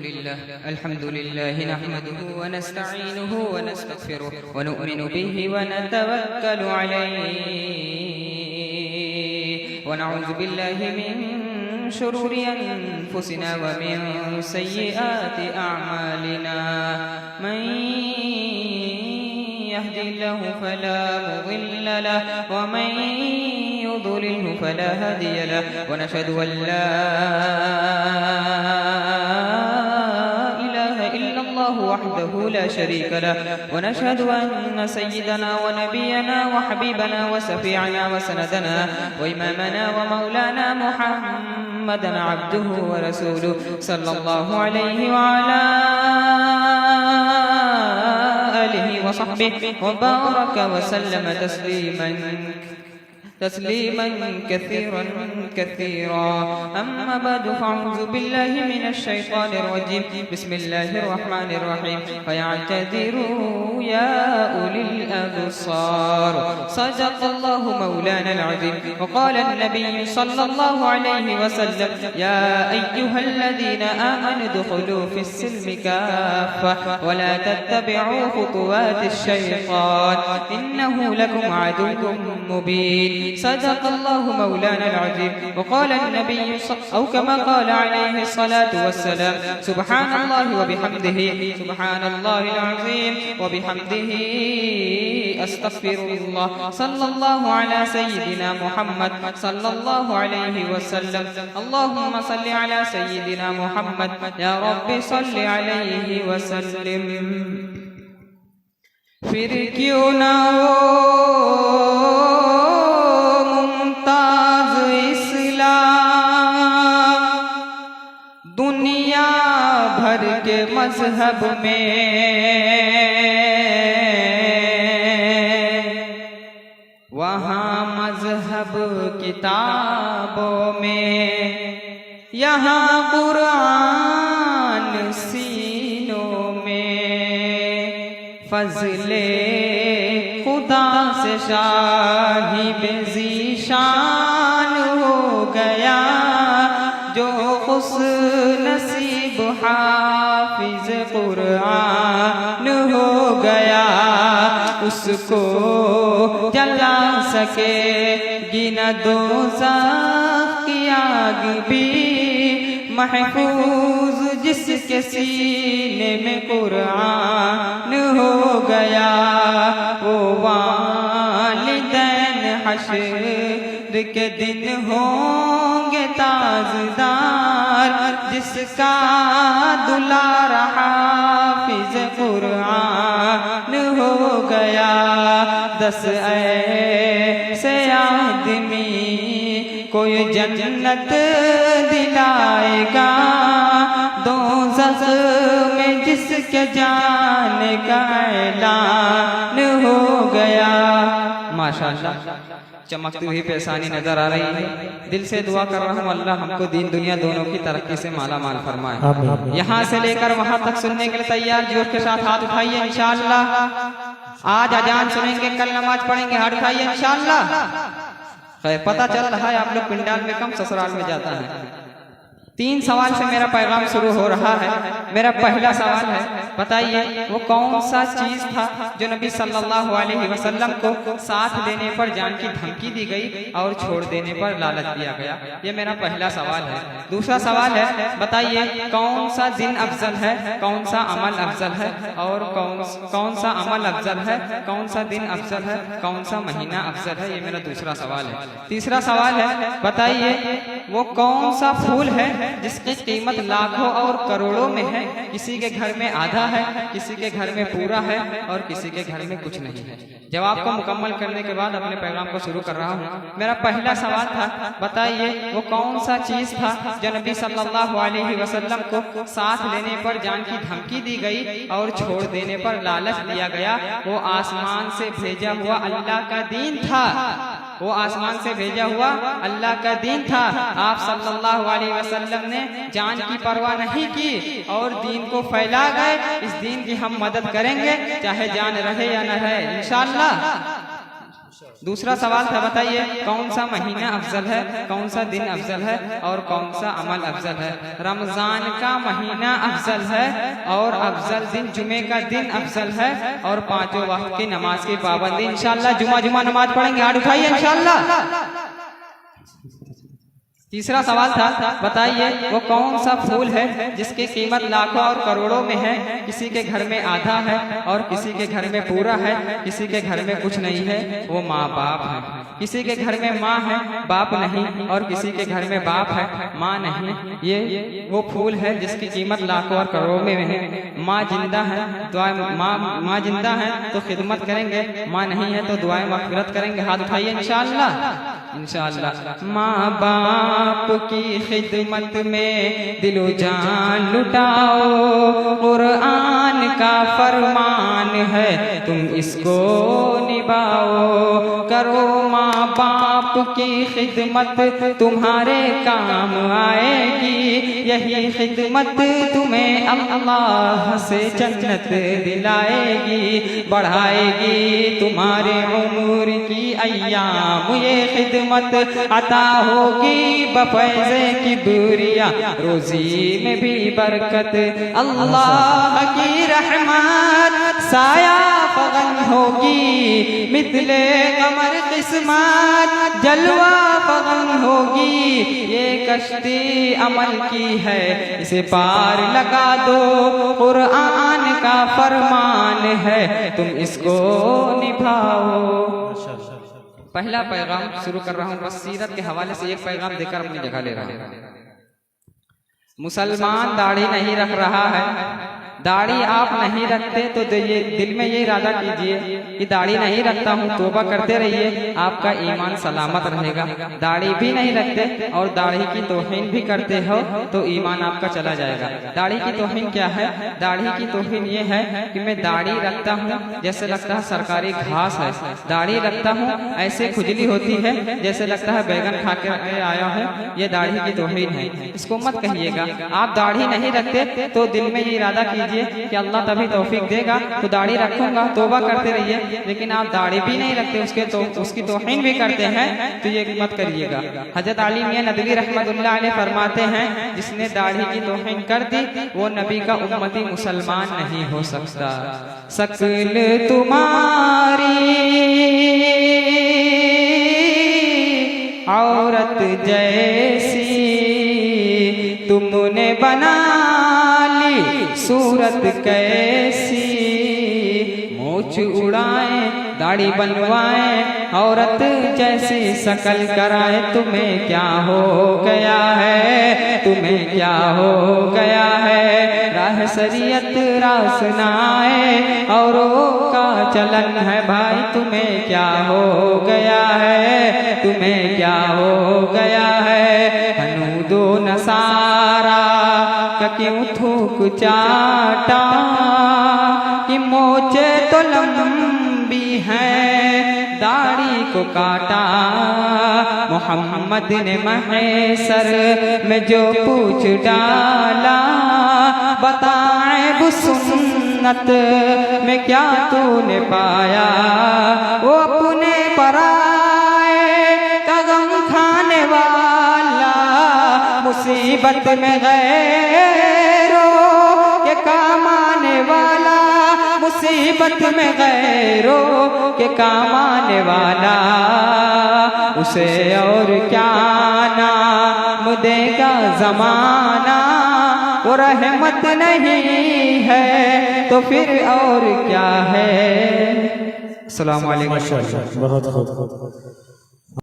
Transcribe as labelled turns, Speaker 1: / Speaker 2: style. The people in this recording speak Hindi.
Speaker 1: अल्हम्दुलिल्लाह नहमदुहु व नस्तईनुहु व नस्तगफिरुहु व नु'मिनु बिही व नतवक्कलु अलैहि व नऊज़ु बिल्लाहि मिन शुरूरि अनफुसिना व मिन सय्यिआति अअमालिना मन यहदिल्लाहु फला मुदिल्ल लहु व मन युद्लिल्हु फला हादिय लहु व नशहदु अन ला वहदहु ला शरीक लहु व नशहदु अन्न सय्यदना व नबियना व हबीबना व शफीअना व सनदना व इमामना व मौलाना मुहम्मदन अब्दुहु व रसूलुहु सल्लल्लाहु अलैहि व अला आलिहि व सहबिहि व बारक व सल्लम तस्लीमा कसीरा कसीरा अम्मा बाद फ़अऊज़ु बिल्लाहि मिनश शैतानिर रजीम बिस्मिल्लाहिर रहमानिर रहीम फ़यअतज़िरू या उलिल अब्सार सदक़ल्लाहु मौलानल अज़ीम व क़ाला अन्नबिय्यु सल्लल्लाहु अलैहि वसल्लम या अय्युहल्लज़ीना आमनु उदख़ुलू फ़िस्सिल्मि काफ़्फ़ा व ला तत्तबि'ू ख़ुतुवातिश शैतान इन्नहु लकुम अदुव्वुम मुबीन सदक़ल्लाहु मौलानल अज़ीम व क़ाला अन्नबिय्यु औ कमा क़ाला अलैहि अस्सलातु वस्सलाम सुब्हानल्लाहि व बिहम्दिहि सुब्हानल्लाहिल अज़ीम व बिहम्दिहि अस्तग़फिरुल्लाह सल्लल्लाहु अला सय्यिदिना मुहम्मद सल्लल्लाहु अलैहि वसल्लम अल्लाहुम्मा सल्लि अला सय्यिदिना मुहम्मद या रब्बि सल्लि अलैहि वसल्लिम। फिर क्यों ना हो मुमताज इस्लाम दुनिया भर के मजहब में वहाँ मजहब किताबों में यहाँ कुरान सीनों में फजले खुदा से शाहिब ज़ीशान हो गया जो खुश नसीब हाफिज कुरान हो गया उसको जला सकेगी न दोज़ख की आग भी महफूज जिसके सीने में कुरान हो गया वो वालिदैन हश्र के दिन होंगे ताजदार जिसका दुलारा हाफिज कुरान हो गया 10 ऐसे आदमी कोई जन्नत दिलाएगा दोज़ख में जिसके जाने का ऐलान हो गया। माशाअल्लाह चमकती हुई पेशानी नजर आ रही है। दिल से दुआ कर रहा हूँ अल्लाह हमको दीन दुनिया दोनों की तरक्की से माला माल फरमाए। यहाँ से लेकर वहाँ तक सुनने के लिए तैयार जोर के साथ हाथ उठाइए इंशाअल्लाह। आज अजान सुनेंगे, कल नमाज पढ़ेंगे, हाथ उठाइए इंशाअल्लाह। पता चल रहा है आप लोग पिंडाल में कम ससुराल में जाता है। 3 सवाल से मेरा पैगाम शुरू हो रहा है। मेरा पहला सवाल है, बताइए वो कौन सा चीज था जो नबी सल्लल्लाहु अलैहि वसल्लम को साथ लेने पर जान की धमकी दी गई और छोड़ देने पर लालच दिया गया? ये मेरा पहला सवाल है। दूसरा सवाल है, बताइए कौन सा दिन अफजल है, कौन सा अमल अफजल है और कौन सा अमल अफजल है, कौन सा दिन अफजल है, कौन सा महीना अफजल है? ये मेरा दूसरा सवाल है। तीसरा सवाल है, बताइए वो कौन सा फूल है जिसकी कीमत लाखों और करोड़ों में है, किसी के घर में आधा है, किसी के घर में पूरा है और किसी के घर में कुछ नहीं है? जवाब को मुकम्मल करने के बाद अपने पैगाम को शुरू कर रहा हूँ। मेरा पहला सवाल था, बताइए वो कौन सा चीज था जो नबी सल्लल्लाहु अलैहि वसल्लम को साथ लेने पर जान की धमकी दी गई और छोड़ देने पर लालच दिया गया? वो आसमान से भेजा हुआ अल्लाह का दीन था। वो आसमान से भेजा हुआ अल्लाह का दीन था। आप सल्लल्लाहु अलैहि वसल्लम ने जान की परवाह नहीं की और दीन को फैला गए। इस दीन की हम मदद करेंगे चाहे जान रहे या न रहे इंशाअल्लाह। दूसरा सवाल था, बताइए कौन सा महीना अफजल है, कौन सा दिन अफजल है और कौन सा अमल अफजल है। रमजान का महीना अफजल है और अफजल दिन जुमे का दिन अफजल है और पांचों वक्त की नमाज की पाबंदी। इंशाल्लाह जुमा नमाज पढ़ेंगे, हाथ उठाइए इंशाल्लाह। तीसरा सवाल था, बताइए वो कौन सा फूल है जिसकी कीमत लाखों और करोड़ों में है, किसी के घर में आधा है और किसी के घर में पूरा है, किसी के घर में कुछ नहीं है, वो माँ बाप है। किसी के घर में माँ है बाप नहीं और किसी के घर में बाप है माँ नहीं। ये वो फूल है जिसकी कीमत लाखों और करोड़ों में है। माँ जिंदा है दुआएं, माँ जिंदा है तो खिदमत करेंगे, माँ नहीं है तो दुआएं मग़फ़िरत करेंगे। हाथ उठाइए इंशाअल्लाह इंशाअल्लाह। माँ बाप की खिदमत में दिलो जान लुटाओ, कुरान का फरमान है तुम इसको निभाओ। करो माँ बाप की खिदमत तुम्हारे काम आएगी, यही खिदमत तुम्हें अल्लाह से जन्नत दिलाएगी, बढ़ाएगी तुम्हारे उम्र की अय्याम। ये खिदमत अता होगी बफैज़े की दूरिया, रोजी में भी बरकत, अल्लाह की रहमत साया फगन होगी, मिथले कमर किस्मत जलवा फगन होगी। ये कश्ती अमल की है इसे पार लगा दो, कुरान का फरमान है तुम इसको निभाओ। पहला पैगाम शुरू कर रहा हूँ, बस सीरत के हवाले से एक पैगाम देकर अपनी जगह ले रहा हूँ। मुसलमान दाढ़ी नहीं रख रहा है, दाढ़ी आप नहीं रखते तो ये दिल में ये इरादा कीजिए कि दाढ़ी नहीं रखता हूँ, तौबा करते रहिए, आपका ईमान सलामत रहेगा। दाढ़ी भी नहीं रखते और दाढ़ी की तौहीन भी करते हो तो ईमान आपका चला जाएगा। दाढ़ी की तौहीन क्या है? दाढ़ी की तौहीन ये है कि मैं दाढ़ी रखता हूँ जैसे लगता है सरकारी घास है, दाढ़ी रखता हूँ ऐसे खुजली होती है जैसे लगता है बैगन खा के आया है, ये दाढ़ी की तौहीन है। इसको मत कहिएगा। आप दाढ़ी नहीं रखते तो दिल में ये इरादा कीजिए कि अल्लाह तभी तौफीक देगा तो दाढ़ी रखूंगा, तौबा करते रहिए। लेकिन आप दाढ़ी भी नहीं रखते, उसकी तौहीन भी करते हैं तो ये मत करिएगा। हजरत अली मियां नदवी रहमतुल्लाह अलैह फरमाते हैं, जिसने दाढ़ी की तौहीन कर दी वो नबी का उम्मती मुसलमान नहीं हो सकता। शक्ल तुम्हारी औरत जैसी तुमने बना ली, सूरत कैसी, मूछ उड़ाए दाढ़ी बनवाए औरत जैसी शकल कराए। तुम्हें क्या हो गया है, तुम्हें क्या हो गया है, राह शरीयत रासनाए औरों का चलन है भाई। तुम्हें क्या हो गया है, तुम्हें क्या हो गया है, हनूदो नसारा का क्यों थूक चाटा, कि मोचे तो लंबी है दाढ़ी को काटा। मोहम्मद ने महशर में जो पूछ डाला, बताए वो सुन्नत में क्या तूने पाया। वो अपने पराए का गम खाने वाला, मुसीबत में गैरों के काम आने वाला, मुसीबत में गैरों के काम आने वाला। उसे और क्या नाम देगा जमाना, वो रहमत नहीं है तो फिर और क्या है। अस्सलाम वालेकुम।
Speaker 2: बहुत खूब।